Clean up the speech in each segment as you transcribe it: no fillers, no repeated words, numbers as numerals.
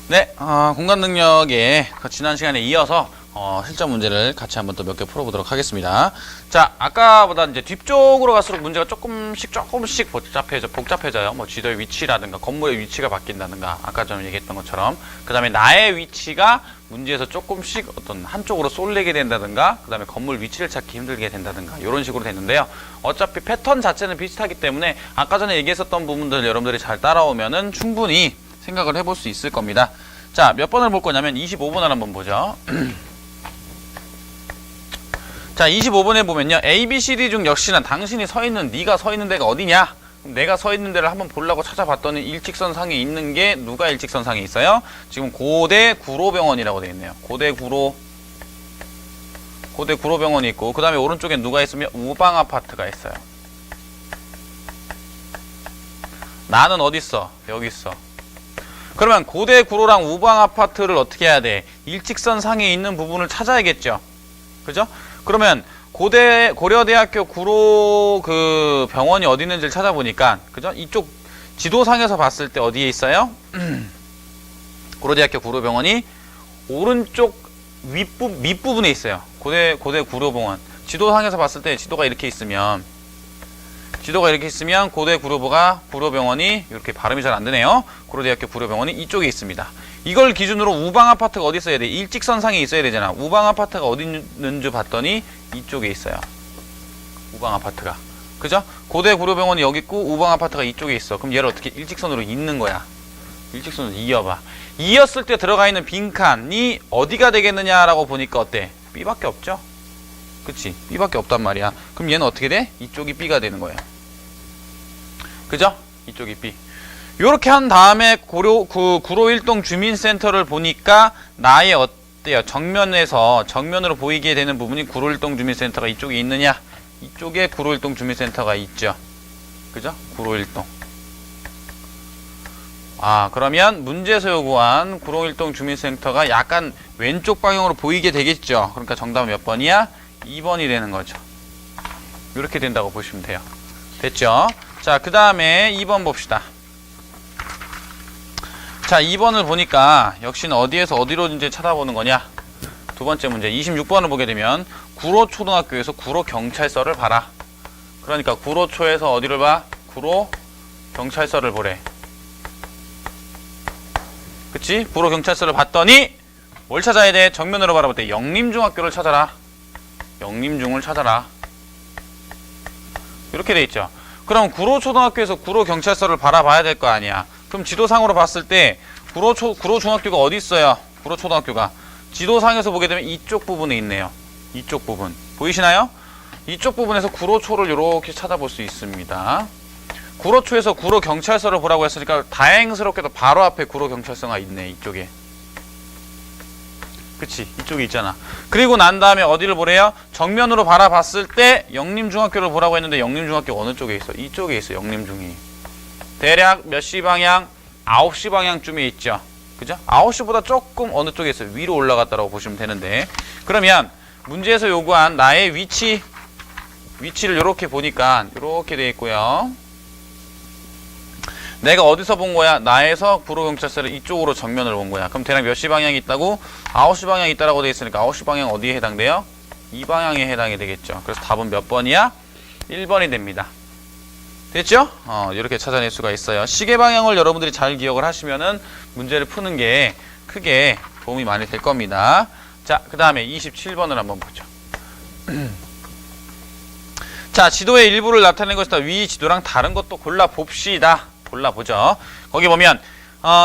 네, 공간 능력의 지난 시간에 이어서 실전 문제를 같이 한번 또 몇 개 풀어보도록 하겠습니다. 자, 아까보다 이제 뒤쪽으로 갈수록 문제가 조금씩 복잡해져요. 뭐 지도의 위치라든가 건물의 위치가 바뀐다든가 아까 좀 얘기했던 것처럼, 그 다음에 나의 위치가 문제에서 조금씩 어떤 한쪽으로 쏠리게 된다든가, 그 다음에 건물 위치를 찾기 힘들게 된다든가 이런 식으로 됐는데요. 어차피 패턴 자체는 비슷하기 때문에 아까 전에 얘기했었던 부분들 여러분들이 잘 따라오면은 충분히 생각을 해볼 수 있을 겁니다. 자, 몇 번을 볼 거냐면 25번을 한번 보죠. 자, 25번에 보면요, A, B, C, D 중 역시나 당신이 서 있는, 네가 서 있는 데가 어디냐? 그럼 내가 서 있는 데를 한번 보려고 찾아봤더니 일직선 상에 있는 게 누가 일직선 상에 있어요? 지금 고대 구로병원이라고 되어 있네요. 고대 구로병원이 있고, 그 다음에 오른쪽에 누가 있으면 우방 아파트가 있어요. 나는 어디 있어? 여기 있어. 그러면 고대 구로랑 우방 아파트를 어떻게 해야 돼? 일직선 상에 있는 부분을 찾아야겠죠. 그죠? 그러면 고려대학교 구로 그 병원이 어디 있는지를 찾아보니까, 그죠? 이쪽 지도상에서 봤을 때 어디에 있어요? 고려대학교 구로병원이 오른쪽 밑부분에 있어요. 고대 구로병원. 지도상에서 봤을 때 지도가 이렇게 있으면 고대 구로병원이 이렇게 발음이 잘 안 되네요. 고려대학교 구로병원이 이쪽에 있습니다. 이걸 기준으로 우방 아파트가 어디 있어야 돼? 일직선상에 있어야 되잖아. 우방 아파트가 어디 있는지 봤더니 이쪽에 있어요. 우방 아파트가. 그죠? 고대 구로병원이 여기 있고 우방 아파트가 이쪽에 있어. 그럼 얘를 어떻게 일직선으로 잇는 거야? 일직선으로 이어봐. 이었을 때 들어가 있는 빈칸이 어디가 되겠느냐라고 보니까 어때? B밖에 없죠? 그치? B밖에 없단 말이야. 그럼 얘는 어떻게 돼? 이쪽이 B가 되는 거예요. 그죠? 이쪽이 B. 요렇게 한 다음에 구로일동 주민센터를 보니까 나의 어때요? 정면으로 보이게 되는 부분이 구로일동 주민센터가 이쪽에 있느냐? 이쪽에 구로일동 주민센터가 있죠. 그죠? 구로일동. 그러면 문제에서 요구한 구로일동 주민센터가 약간 왼쪽 방향으로 보이게 되겠죠. 그러니까 정답은 몇 번이야? 2번이 되는 거죠. 이렇게 된다고 보시면 돼요. 됐죠? 자, 그 다음에 2번 봅시다. 자, 2번을 보니까 역시는 어디에서 어디로 이제 찾아보는 거냐? 두 번째 문제 26번을 보게 되면 구로초등학교에서 구로경찰서를 봐라. 그러니까 구로초에서 어디를 봐? 구로경찰서를 보래. 그치? 구로경찰서를 봤더니 뭘 찾아야 돼? 정면으로 바라볼 때 영림중학교를 찾아라. 영림중을 찾아라. 이렇게 돼 있죠. 그럼 구로초등학교에서 구로경찰서를 바라봐야 될 거 아니야. 그럼 지도상으로 봤을 때 구로중학교가 어디 있어요? 구로초등학교가 지도상에서 보게 되면 이쪽 부분에 있네요. 이쪽 부분 보이시나요? 이쪽 부분에서 구로초를 이렇게 찾아볼 수 있습니다. 구로초에서 구로경찰서를 보라고 했으니까 다행스럽게도 바로 앞에 구로경찰서가 있네. 이쪽에. 그치? 이쪽에 있잖아. 그리고 난 다음에 어디를 보래요? 정면으로 바라봤을 때 영림중학교를 보라고 했는데 영림중학교 어느 쪽에 있어? 이쪽에 있어. 영림중이. 대략 몇 시 방향? 9시 방향쯤에 있죠. 그죠? 9시보다 조금 어느 쪽에 있어요? 위로 올라갔다라고 보시면 되는데, 그러면 문제에서 요구한 나의 위치를 이렇게 보니까 이렇게 되어 있고요. 내가 어디서 본 거야? 나에서 구로경찰서를 이쪽으로 정면으로 본 거야. 그럼 대략 몇 시 방향이 있다고? 9시 방향이 있다라고 되어 있으니까 9시 방향 어디에 해당돼요? 이 방향에 해당이 되겠죠. 그래서 답은 몇 번이야? 1번이 됩니다. 됐죠? 이렇게 찾아낼 수가 있어요. 시계 방향을 여러분들이 잘 기억을 하시면은 문제를 푸는 게 크게 도움이 많이 될 겁니다. 자, 그 다음에 27번을 한번 보죠. 자, 지도의 일부를 나타낸 것이다. 위 지도랑 다른 것도 골라봅시다. 골라보죠. 거기 보면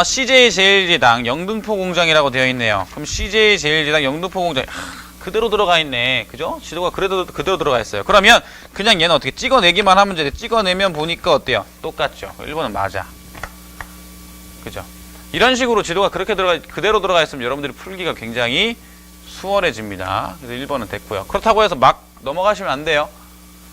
CJ 제일제당 영등포 공장이라고 되어 있네요. 그럼 CJ 제일제당 영등포 공장 그대로 들어가 있네. 그죠? 지도가 그대로 들어가 있어요. 그러면 그냥 얘는 어떻게 찍어내기만 하면 돼. 찍어내면 보니까 어때요? 똑같죠. 1번은 맞아. 그죠? 이런 식으로 지도가 그렇게 그대로 들어가 있으면 여러분들이 풀기가 굉장히 수월해집니다. 그래서 1번은 됐고요. 그렇다고 해서 막 넘어가시면 안 돼요.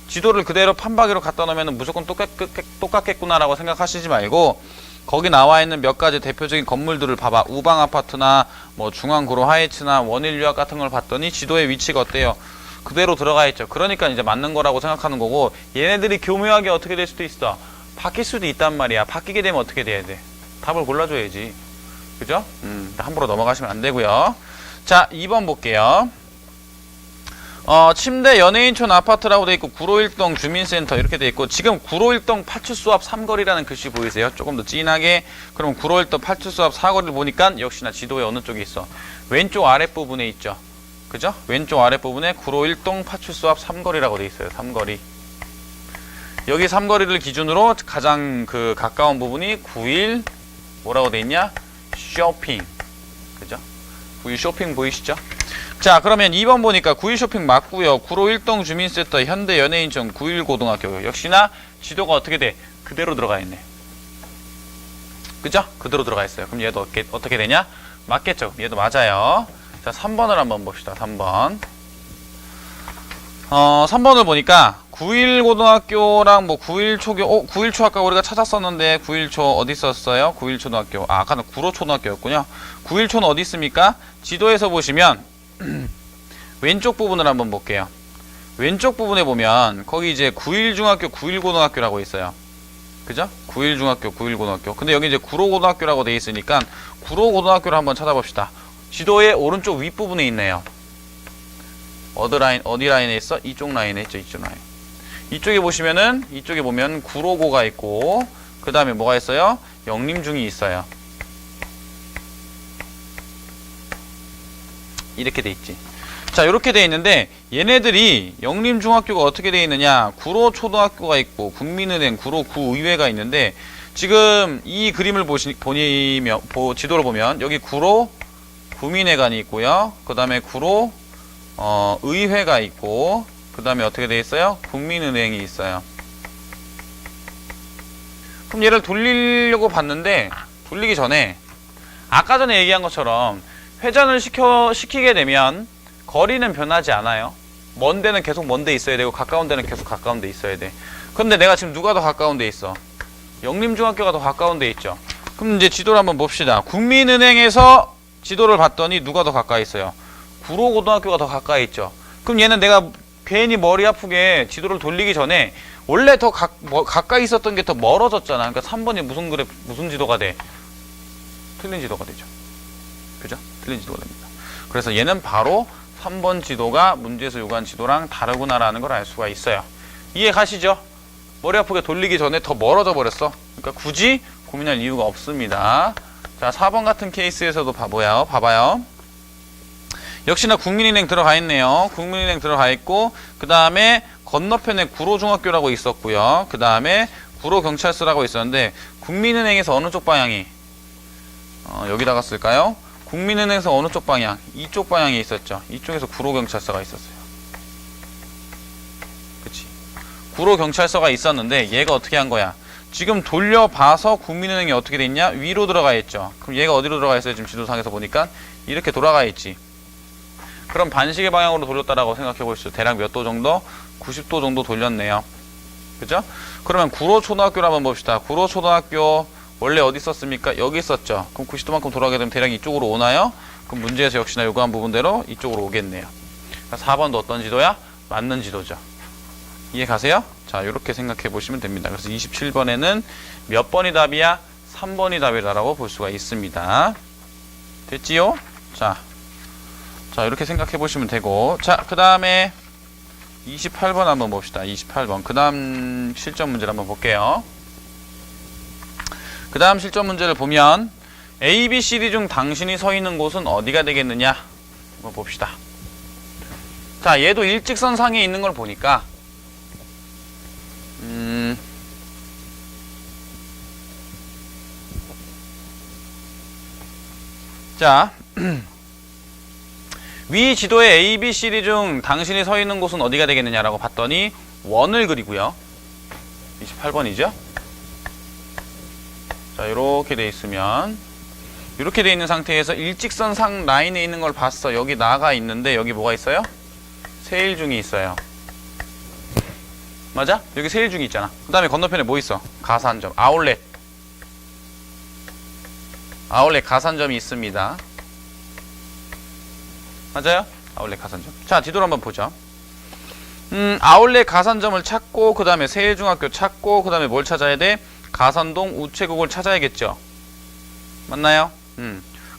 지도를 그대로 판박이로 갖다 놓으면 무조건 똑같겠구나라고 생각하시지 말고, 거기 나와 있는 몇 가지 대표적인 건물들을 봐봐. 우방 아파트나 뭐 중앙구로 하이츠나 원일유학 같은 걸 봤더니 지도의 위치가 어때요? 그대로 들어가 있죠. 그러니까 이제 맞는 거라고 생각하는 거고, 얘네들이 교묘하게 어떻게 될 수도 있어? 바뀔 수도 있단 말이야. 바뀌게 되면 어떻게 돼야 돼? 답을 골라줘야지. 그죠? 함부로 넘어가시면 안 되고요. 자, 2번 볼게요. 침대 연예인촌 아파트라고 돼 있고 구로일동 주민센터 이렇게 돼 있고 지금 구로일동 파출소 앞 삼거리라는 글씨 보이세요? 조금 더 진하게. 그럼 구로일동 파출소 앞 사거리를 보니까 역시나 지도에 어느 쪽에 있어? 왼쪽 아랫부분에 있죠. 그죠? 왼쪽 아랫부분에 구로일동 파출소 앞 삼거리라고 돼 있어요. 삼거리. 여기 삼거리를 기준으로 가장 가까운 부분이 9일 뭐라고 돼 있냐? 쇼핑. 그죠? 9일 쇼핑 보이시죠? 자, 그러면 2번 보니까 9일 쇼핑 맞고요. 구로일동 주민센터 현대 연예인촌 9일 고등학교 역시나 지도가 어떻게 돼? 그대로 들어가 있네. 그죠? 그대로 들어가 있어요. 그럼 얘도 어떻게 되냐? 맞겠죠? 얘도 맞아요. 자, 3번을 한번 봅시다. 3번. 3번을 보니까 9일 고등학교랑 뭐 9일 초교, 9일 초 아까 우리가 찾았었는데 9일 초 어디 있었어요? 9일 초등학교. 아까는 구로 초등학교였군요. 9일 초는 어디 있습니까? 지도에서 보시면 왼쪽 부분을 한번 볼게요. 왼쪽 부분에 보면 거기 이제 9일 중학교, 9일 고등학교라고 있어요. 그죠? 9일 중학교, 9일 고등학교. 근데 여기 이제 구로 고등학교라고 돼 있으니까 구로 고등학교를 한번 찾아봅시다. 지도의 오른쪽 윗부분에 있네요. 어디 라인에 있어? 이쪽 라인에 있죠. 이쪽 라인. 이쪽에 보시면은 이쪽에 보면 구로고가 있고 그 다음에 뭐가 있어요? 영림중이 있어요. 이렇게 돼 있지. 자, 이렇게 돼 있는데 얘네들이 영림중학교가 어떻게 돼 있느냐? 구로초등학교가 있고 국민은행 구로구의회가 있는데 지금 이 그림을 지도를 보면 여기 구로 구민회관이 있고요. 그 다음에 구로 의회가 있고 그 다음에 어떻게 돼 있어요? 국민은행이 있어요. 그럼 얘를 돌리려고 봤는데 돌리기 전에 아까 전에 얘기한 것처럼 회전을 시키게 되면 거리는 변하지 않아요. 먼 데는 계속 먼 데 있어야 되고 가까운 데는 계속 가까운 데 있어야 돼. 근데 내가 지금 누가 더 가까운 데 있어? 영림중학교가 더 가까운 데 있죠. 그럼 이제 지도를 한번 봅시다. 국민은행에서 지도를 봤더니 누가 더 가까이 있어요? 구로고등학교가 더 가까이 있죠. 그럼 얘는 내가 괜히 머리 아프게 지도를 돌리기 전에 원래 더 가까이 있었던 게 더 멀어졌잖아. 그러니까 3번이 무슨 지도가 돼? 틀린 지도가 되죠. 그죠? 틀린 지도가 됩니다. 그래서 얘는 바로 3번 지도가 문제에서 요구한 지도랑 다르구나라는 걸 알 수가 있어요. 이해 가시죠? 머리 아프게 돌리기 전에 더 멀어져 버렸어. 그러니까 굳이 고민할 이유가 없습니다. 자, 4번 같은 케이스에서도 봐봐요. 역시나 국민은행 들어가 있네요. 국민은행 들어가 있고 그 다음에 건너편에 구로중학교라고 있었고요. 그 다음에 구로경찰서라고 있었는데 국민은행에서 어느 쪽 방향이 여기다가 쓸까요? 국민은행에서 어느 쪽 방향? 이쪽 방향에 있었죠. 이쪽에서 구로경찰서가 있었어요. 그치? 구로경찰서가 있었는데 얘가 어떻게 한 거야? 지금 돌려봐서 국민은행이 어떻게 돼 있냐? 위로 들어가 있죠. 그럼 얘가 어디로 들어가 있어요? 지금 지도상에서 보니까 이렇게 돌아가 있지. 그럼 반시계 방향으로 돌렸다라고 생각해 보시죠. 대략 몇 도 정도? 90도 정도 돌렸네요. 그죠? 그러면 구로초등학교를 한번 봅시다. 구로초등학교 원래 어디 있었습니까? 여기 있었죠. 그럼 90도만큼 돌아가게 되면 대략 이쪽으로 오나요? 그럼 문제에서 역시나 요구한 부분대로 이쪽으로 오겠네요. 4번도 어떤 지도야? 맞는 지도죠. 이해 가세요? 자, 이렇게 생각해 보시면 됩니다. 그래서 27번에는 몇 번이 답이야? 3번이 답이다라고 볼 수가 있습니다. 됐지요? 자, 이렇게 생각해 보시면 되고, 자, 그 다음에 28번 한번 봅시다. 28번. 그 다음 실전 문제를 한번 볼게요. 그 다음 실전 문제를 보면 A, B, C, D 중 당신이 서 있는 곳은 어디가 되겠느냐? 한번 봅시다. 자, 얘도 일직선상에 있는 걸 보니까 자, 위 지도의 A, B, C, D 중 당신이 서 있는 곳은 어디가 되겠느냐라고 봤더니 원을 그리고요. 28번이죠. 자, 이렇게 돼 있으면 이렇게 돼 있는 상태에서 일직선상 라인에 있는 걸 봤어. 여기 나가 있는데 여기 뭐가 있어요? 세일중이 있어요. 맞아? 여기 세일중이 있잖아. 그 다음에 건너편에 뭐 있어? 가산점, 아울렛 가산점이 있습니다. 맞아요? 아울렛 가산점. 자, 지도를 한번 보죠. 아울렛 가산점을 찾고 그 다음에 세일중학교 찾고 그 다음에 뭘 찾아야 돼? 가산동 우체국을 찾아야겠죠. 맞나요?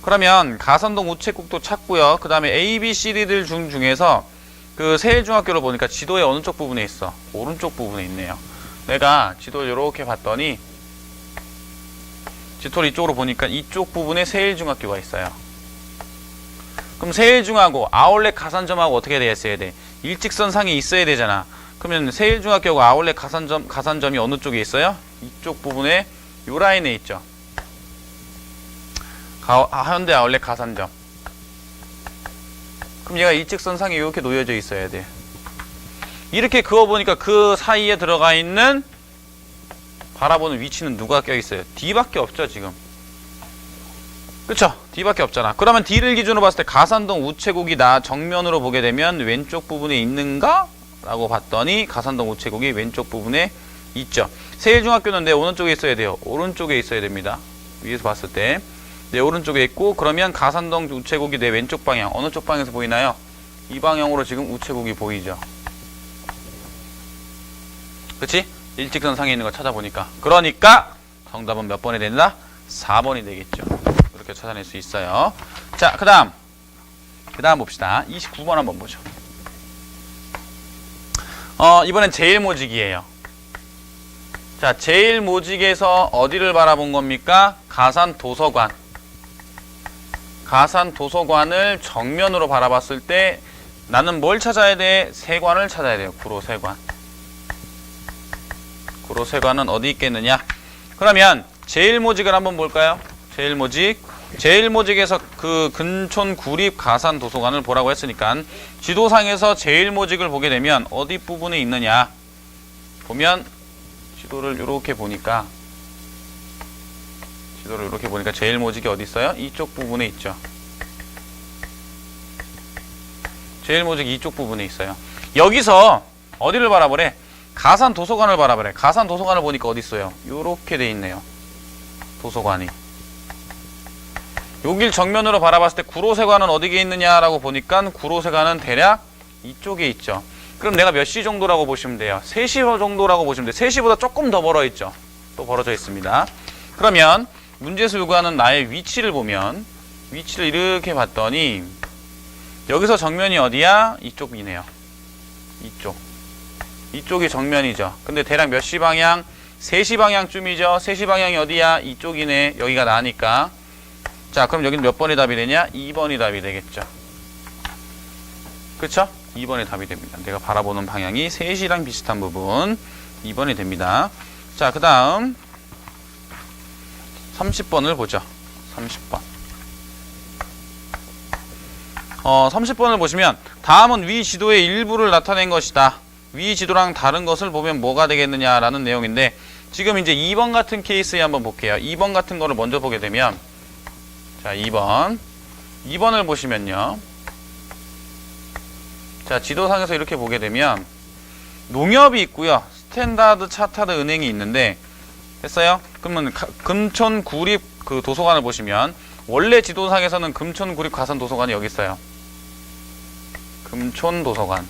그러면 가산동 우체국도 찾고요. 그 다음에 A, B, C, D들 중에서 그 세일중학교를 보니까 지도의 어느 쪽 부분에 있어? 오른쪽 부분에 있네요. 내가 지도를 이렇게 봤더니 지도를 이쪽으로 보니까 이쪽 부분에 세일중학교가 있어요. 그럼 세일중하고 아울렛 가산점하고 어떻게 되어 있어야 돼? 일직선상에 있어야 되잖아. 그러면 세일중학교하고 아울렛 가산점이 어느 쪽에 있어요? 이쪽 부분에 요 라인에 있죠. 현대 아울렛 가산점. 그럼 얘가 일직선상에 이렇게 놓여져 있어야 돼. 이렇게 그어보니까 그 사이에 들어가 있는 바라보는 위치는 누가 껴있어요? D밖에 없죠 지금. 그쵸? D밖에 없잖아. 그러면 D를 기준으로 봤을 때 가산동 우체국이 나 정면으로 보게 되면 왼쪽 부분에 있는가? 라고 봤더니 가산동 우체국이 왼쪽 부분에 있죠. 세일중학교는 내 오른쪽에 있어야 돼요. 오른쪽에 있어야 됩니다. 위에서 봤을 때 내 오른쪽에 있고, 그러면 가산동 우체국이 내 왼쪽 방향, 어느 쪽 방향에서 보이나요? 이 방향으로 지금 우체국이 보이죠. 그치? 일직선상에 있는 거 찾아보니까. 그러니까 정답은 몇 번이 된다? 4번이 되겠죠. 이렇게 찾아낼 수 있어요. 자, 그 다음 봅시다. 29번 한번 보죠. 이번엔 제일모직이에요. 자, 제일모직에서 어디를 바라본 겁니까? 가산도서관. 가산도서관을 정면으로 바라봤을 때 나는 뭘 찾아야 돼? 세관을 찾아야 돼요. 구로세관. 구로세관은 어디 있겠느냐? 그러면 제일모직을 한번 볼까요? 제일모직에서 그 근촌 구립 가산도서관을 보라고 했으니까 지도상에서 제일모직을 보게 되면 어디 부분에 있느냐? 보면 지도를 이렇게 보니까 제일모직이 어디 있어요? 이쪽 부분에 있죠. 제일모직이 이쪽 부분에 있어요. 여기서 어디를 바라보래? 가산도서관을 바라보래. 가산도서관을 보니까 어디 있어요? 요렇게 돼 있네요. 도서관이. 여길 정면으로 바라봤을 때 구로세관은 어디에 있느냐라고 보니까 구로세관은 대략 이쪽에 있죠. 그럼 내가 몇 시 정도라고 보시면 돼요? 3시 정도라고 보시면 돼요. 3시보다 조금 더 멀어 있죠. 또 벌어져 있습니다. 그러면 문제에서 요구하는 나의 위치를 보면, 위치를 이렇게 봤더니 여기서 정면이 어디야? 이쪽이네요. 이쪽이 정면이죠. 근데 대략 몇 시 방향? 3시 방향쯤이죠. 3시 방향이 어디야? 이쪽이네. 여기가 나니까. 자, 그럼 여기는 몇 번이 답이 되냐? 2번이 답이 되겠죠. 그쵸? 2번이 답이 됩니다. 내가 바라보는 방향이 3시랑 비슷한 부분 2번이 됩니다. 자, 그 다음 30번을 보죠. 30번. 30번을 보시면 다음은 위 지도의 일부를 나타낸 것이다. 위 지도랑 다른 것을 보면 뭐가 되겠느냐라는 내용인데, 지금 이제 2번 같은 케이스에 한번 볼게요. 2번 같은 거를 먼저 보게 되면, 자, 2번을 보시면요. 자, 지도상에서 이렇게 보게 되면 농협이 있고요. 스탠다드 차타드 은행이 있는데, 됐어요? 그러면 금촌 구립 그 도서관을 보시면 원래 지도상에서는 금촌 구립 가산 도서관이 여기 있어요. 금촌 도서관.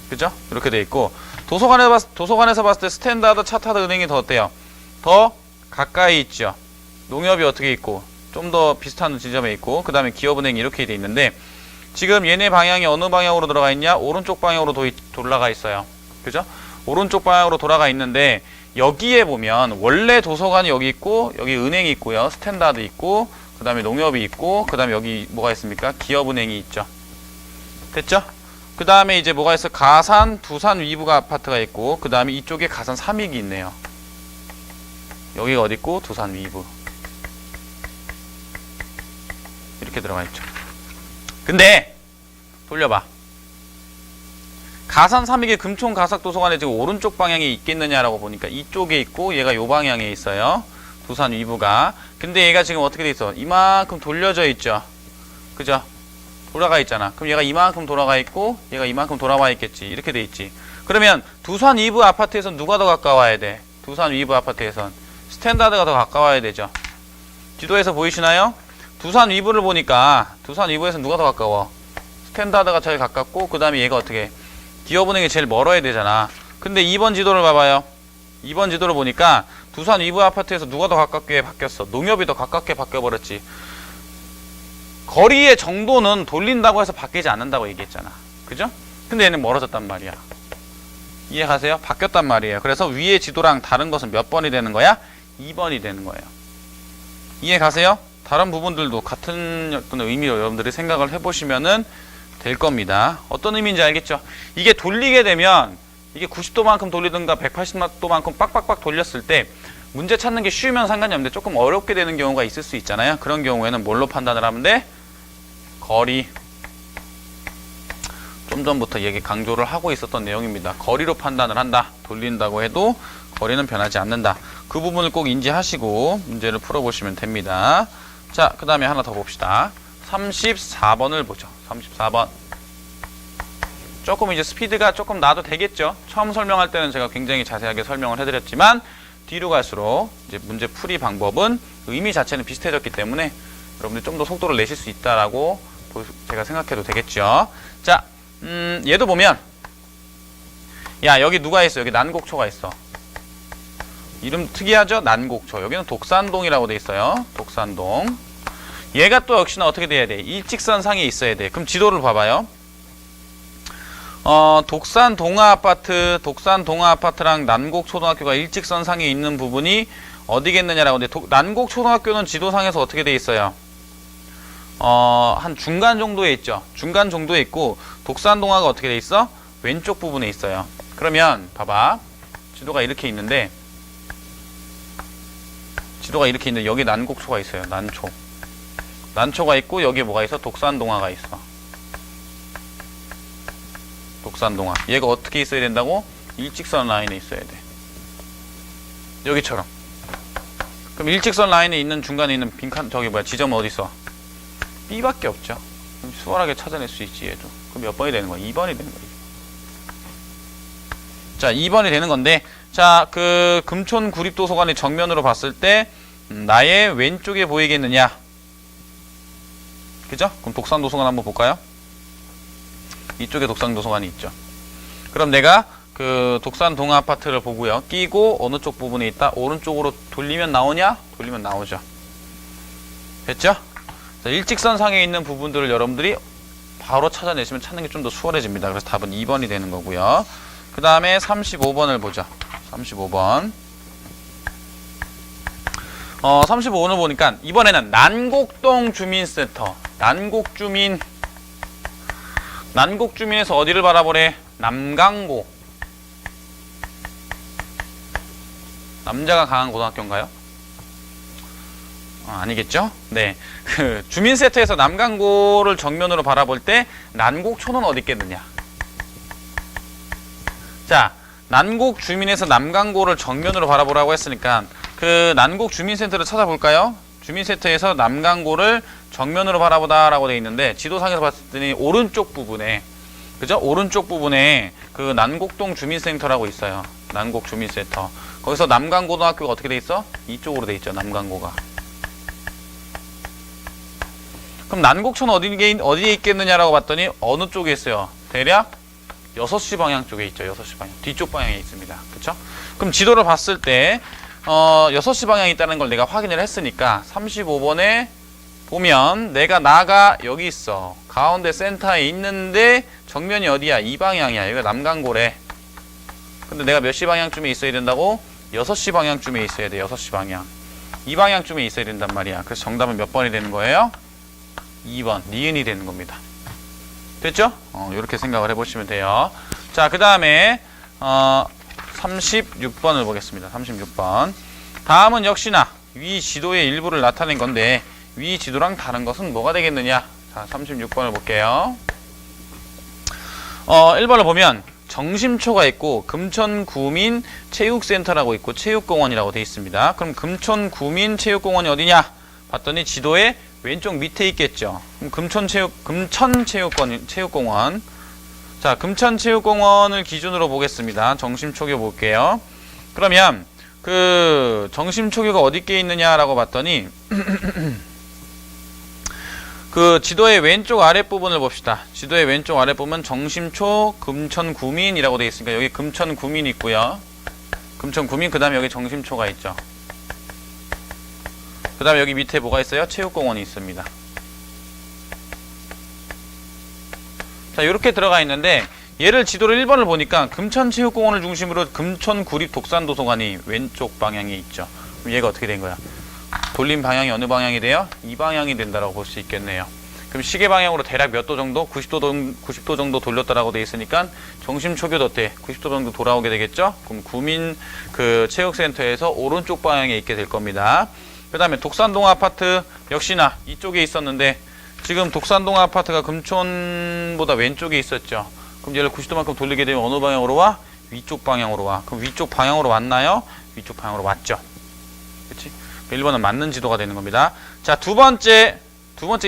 그죠? 이렇게 돼 있고, 도서관에서 봤을 때 스탠다드 차타드 은행이 더 어때요? 더 가까이 있죠. 농협이 어떻게 있고, 좀 더 비슷한 지점에 있고, 그 다음에 기업은행이 이렇게 돼 있는데, 지금 얘네 방향이 어느 방향으로 들어가 있냐? 오른쪽 방향으로 돌아가 있어요. 그죠? 오른쪽 방향으로 돌아가 있는데, 여기에 보면 원래 도서관이 여기 있고, 여기 은행이 있고요. 스탠다드 있고, 그 다음에 농협이 있고, 그 다음에 여기 뭐가 있습니까? 기업은행이 있죠. 됐죠? 그 다음에 이제 뭐가 있어? 가산, 두산 위부가 아파트가 있고, 그 다음에 이쪽에 가산 삼익이 있네요. 여기가 어디 있고? 두산 위부. 이렇게 들어가 있죠. 근데 돌려봐. 가산 삼익의 금촌 가삭도서관에 지금 오른쪽 방향에 있겠느냐라고 보니까 이쪽에 있고, 얘가 요 방향에 있어요. 두산 위부가. 근데 얘가 지금 어떻게 돼 있어? 이만큼 돌려져 있죠. 그죠? 돌아가 있잖아. 그럼 얘가 이만큼 돌아가 있고, 얘가 이만큼 돌아와 있겠지. 이렇게 돼 있지. 그러면 두산 위부 아파트에선 누가 더 가까워야 돼? 두산 위부 아파트에선 스탠다드가 더 가까워야 되죠. 지도에서 보이시나요? 두산 위부를 보니까 두산 위부에선 누가 더 가까워? 스탠다드가 제일 가깝고, 그 다음에 얘가 어떻게? 기업은행이 제일 멀어야 되잖아. 근데 2번 지도를 봐봐요. 2번 지도를 보니까 두산 위부 아파트에서 누가 더 가깝게 바뀌었어? 농협이 더 가깝게 바뀌어버렸지. 거리의 정도는 돌린다고 해서 바뀌지 않는다고 얘기했잖아. 그죠? 근데 얘는 멀어졌단 말이야. 이해 가세요? 바뀌었단 말이에요. 그래서 위의 지도랑 다른 것은 몇 번이 되는 거야? 2번이 되는 거예요. 이해 가세요? 다른 부분들도 같은 어떤 의미로 여러분들이 생각을 해보시면은 될 겁니다. 어떤 의미인지 알겠죠? 이게 돌리게 되면 이게 90도만큼 돌리든가 180도만큼 빡빡빡 돌렸을 때 문제 찾는 게 쉬우면 상관이 없는데 조금 어렵게 되는 경우가 있을 수 있잖아요. 그런 경우에는 뭘로 판단을 하면 돼? 거리. 좀 전부터 얘기 강조를 하고 있었던 내용입니다. 거리로 판단을 한다. 돌린다고 해도 거리는 변하지 않는다. 그 부분을 꼭 인지하시고 문제를 풀어보시면 됩니다. 자, 그 다음에 하나 더 봅시다. 34번을 보죠. 34번. 조금 이제 스피드가 조금 나도 되겠죠. 처음 설명할 때는 제가 굉장히 자세하게 설명을 해드렸지만 뒤로 갈수록 이제 문제 풀이 방법은 의미 자체는 비슷해졌기 때문에 여러분들이 좀 더 속도를 내실 수 있다라고 제가 생각해도 되겠죠. 자, 얘도 보면 야, 여기 누가 있어? 여기 난곡초가 있어. 이름 특이하죠? 난곡초. 여기는 독산동이라고 돼 있어요. 독산동. 얘가 또 역시나 어떻게 돼야 돼? 일직선상에 있어야 돼. 그럼 지도를 봐봐요. 독산동아아파트랑 난곡초등학교가 일직선상에 있는 부분이 어디겠느냐라고. 근데 난곡초등학교는 지도상에서 어떻게 돼 있어요? 한 중간 정도에 있죠. 중간 정도에 있고 독산동아가 어떻게 돼 있어? 왼쪽 부분에 있어요. 그러면 봐봐. 지도가 이렇게 있는데 여기 난곡초가 있어요. 난초가 있고 여기 뭐가 있어? 독산동아가 있어. 독산동아. 얘가 어떻게 있어야 된다고? 일직선 라인에 있어야 돼. 여기처럼. 그럼 일직선 라인에 있는 중간에 있는 빈칸 지점은 어디 있어? B밖에 없죠. 그럼 수월하게 찾아낼 수 있지 얘도. 그럼 몇 번이 되는 거야? 2번이 되는 거야. 자, 2번이 되는 건데, 자, 그 금촌 구립도서관의 정면으로 봤을 때 나의 왼쪽에 보이겠느냐? 그죠? 그럼 독산도서관 한번 볼까요? 이쪽에 독산도서관이 있죠. 그럼 내가 그 독산동아 아파트를 보고요. 끼고 어느 쪽 부분에 있다? 오른쪽으로 돌리면 나오냐? 돌리면 나오죠. 됐죠? 자, 일직선상에 있는 부분들을 여러분들이 바로 찾아내시면 찾는 게 좀 더 수월해집니다. 그래서 답은 2번이 되는 거고요. 그 다음에 35번을 보죠. 35번. 35번을 보니까 이번에는 난곡동 주민센터. 난곡주민에서 어디를 바라보래? 남강고. 남자가 강한 고등학교인가요? 아니겠죠? 네. 그 주민센터에서 남강고를 정면으로 바라볼 때 난곡초는 어디 있겠느냐? 자, 난곡 주민에서 남강고를 정면으로 바라보라고 했으니까 그 난곡 주민센터를 찾아볼까요? 주민센터에서 남강고를 정면으로 바라보다라고 되어 있는데 지도상에서 봤을 때는 오른쪽 부분에, 그죠? 오른쪽 부분에 그 난곡동 주민센터라고 있어요. 난곡 주민센터. 거기서 남강고등학교가 어떻게 돼 있어? 이쪽으로 돼 있죠. 남강고가. 그럼 난곡초는 어디에 있겠느냐라고 봤더니 어느 쪽에 있어요? 대략 6시 방향 쪽에 있죠. 6시 방향. 뒤쪽 방향에 있습니다. 그쵸? 그럼 지도를 봤을 때 6시 방향이 있다는 걸 내가 확인을 했으니까 35번에 보면 나가 여기 있어. 가운데 센터에 있는데 정면이 어디야? 이 방향이야. 여기가 남강고래. 근데 내가 몇 시 방향쯤에 있어야 된다고? 6시 방향쯤에 있어야 돼. 6시 방향. 이 방향쯤에 있어야 된단 말이야. 그래서 정답은 몇 번이 되는 거예요? 2번. 니은이 되는 겁니다. 됐죠? 이렇게 생각을 해보시면 돼요. 자, 그 다음에 36번을 보겠습니다. 36번. 다음은 역시나 위 지도의 일부를 나타낸 건데 위 지도랑 다른 것은 뭐가 되겠느냐? 자, 36번을 볼게요. 1번을 보면 정심초가 있고 금천구민 체육센터라고 있고 체육공원이라고 되어 있습니다. 그럼 금천구민 체육공원이 어디냐? 봤더니 지도의 왼쪽 밑에 있겠죠. 그럼 금천체육공원. 자, 금천체육공원을 기준으로 보겠습니다. 정심초교 볼게요. 그러면 그 정심초교가 어디께 있느냐라고 봤더니 그 지도의 왼쪽 아랫부분을 봅시다. 지도의 왼쪽 아랫부분 정심초 금천구민이라고 되어 있으니까 여기 금천구민이 있고요. 금천구민, 그 다음에 여기 정심초가 있죠. 그 다음에 여기 밑에 뭐가 있어요? 체육공원이 있습니다. 자, 이렇게 들어가 있는데 얘를 지도를 1번을 보니까 금천체육공원을 중심으로 금천구립독산도서관이 왼쪽 방향에 있죠. 그럼 얘가 어떻게 된 거야? 돌림 방향이 어느 방향이 돼요? 이 방향이 된다라고 볼 수 있겠네요. 그럼 시계 방향으로 대략 몇 도 정도? 90도 정도 돌렸다라고 돼 있으니까 정심 초교 덧대 90도 정도 돌아오게 되겠죠? 그럼 구민 그 체육센터에서 오른쪽 방향에 있게 될 겁니다. 그 다음에 독산동 아파트 역시나 이쪽에 있었는데 지금 독산동 아파트가 금촌보다 왼쪽에 있었죠. 그럼 얘를 90도만큼 돌리게 되면 어느 방향으로 와? 위쪽 방향으로 와. 그럼 위쪽 방향으로 왔나요? 위쪽 방향으로 왔죠. 그치? 1번은 맞는 지도가 되는 겁니다. 자, 두 번째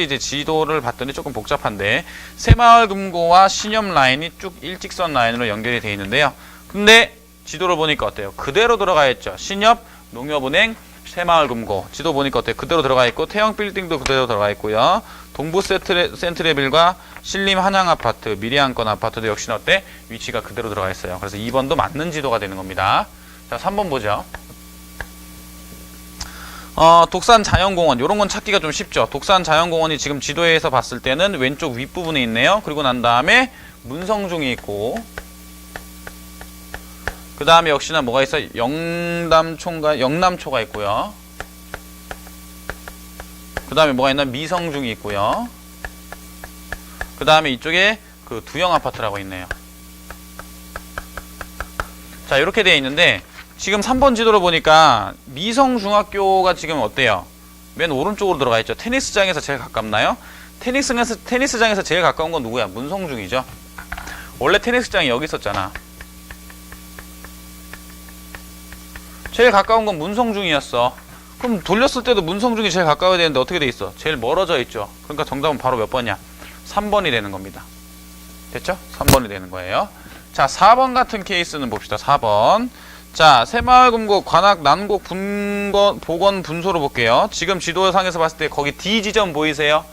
이제 지도를 봤더니 조금 복잡한데 새마을금고와 신협 라인이 쭉 일직선 라인으로 연결이 되어 있는데요. 근데 지도를 보니까 어때요? 그대로 들어가 있죠. 신협, 농협은행, 새마을금고. 지도 보니까 어때요? 그대로 들어가 있고 태형 빌딩도 그대로 들어가 있고요. 동부 센트레빌과 신림 한양 아파트, 미래안권 아파트도 역시나 어때? 위치가 그대로 들어가 있어요. 그래서 2번도 맞는 지도가 되는 겁니다. 자, 3번 보죠. 독산 자연공원, 요런 건 찾기가 좀 쉽죠. 독산 자연공원이 지금 지도에서 봤을 때는 왼쪽 윗부분에 있네요. 그리고 난 다음에 문성중이 있고, 그 다음에 역시나 뭐가 있어? 영남초가 있고요. 그 다음에 뭐가 있나? 미성중이 있고요. 그 다음에 이쪽에 그 두영 아파트라고 있네요. 자, 이렇게 되어 있는데, 지금 3번 지도를 보니까 미성중학교가 지금 어때요? 맨 오른쪽으로 들어가 있죠. 테니스장에서 제일 가깝나요? 테니스장에서 제일 가까운 건 누구야? 문성중이죠. 원래 테니스장이 여기 있었잖아. 제일 가까운 건 문성중이었어. 그럼 돌렸을 때도 문성중이 제일 가까워야 되는데 어떻게 돼 있어? 제일 멀어져 있죠. 그러니까 정답은 바로 몇 번이야? 3번이 되는 겁니다. 됐죠? 3번이 되는 거예요. 자, 4번 같은 케이스는 봅시다. 4번. 자, 새마을금고 관악 난곡 보건 분소로 볼게요. 지금 지도상에서 봤을 때 거기 D 지점 보이세요?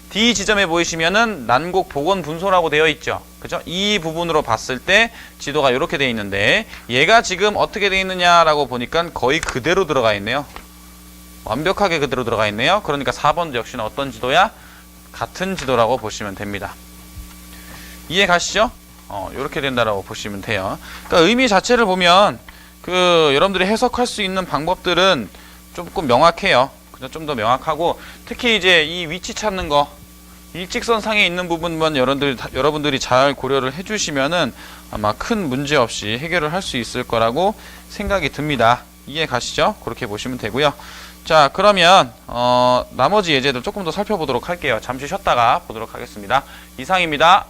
D 지점에 보이시면은 난곡 보건 분소라고 되어 있죠. 그죠? 이 부분으로 봤을 때 지도가 이렇게 되어 있는데 얘가 지금 어떻게 되어 있느냐라고 보니까 거의 그대로 들어가 있네요. 완벽하게 그대로 들어가 있네요. 그러니까 4번도 역시나 어떤 지도야? 같은 지도라고 보시면 됩니다. 이해 가시죠? 이렇게 된다라고 보시면 돼요. 그러니까 의미 자체를 보면 여러분들이 해석할 수 있는 방법들은 조금 명확해요. 그냥 좀 더 명확하고 특히 이제 이 위치 찾는 거 일직선상에 있는 부분만 여러분들이 잘 고려를 해주시면은 아마 큰 문제 없이 해결을 할 수 있을 거라고 생각이 듭니다. 이해 가시죠? 그렇게 보시면 되고요. 자, 그러면 나머지 예제들 조금 더 살펴보도록 할게요. 잠시 쉬었다가 보도록 하겠습니다. 이상입니다.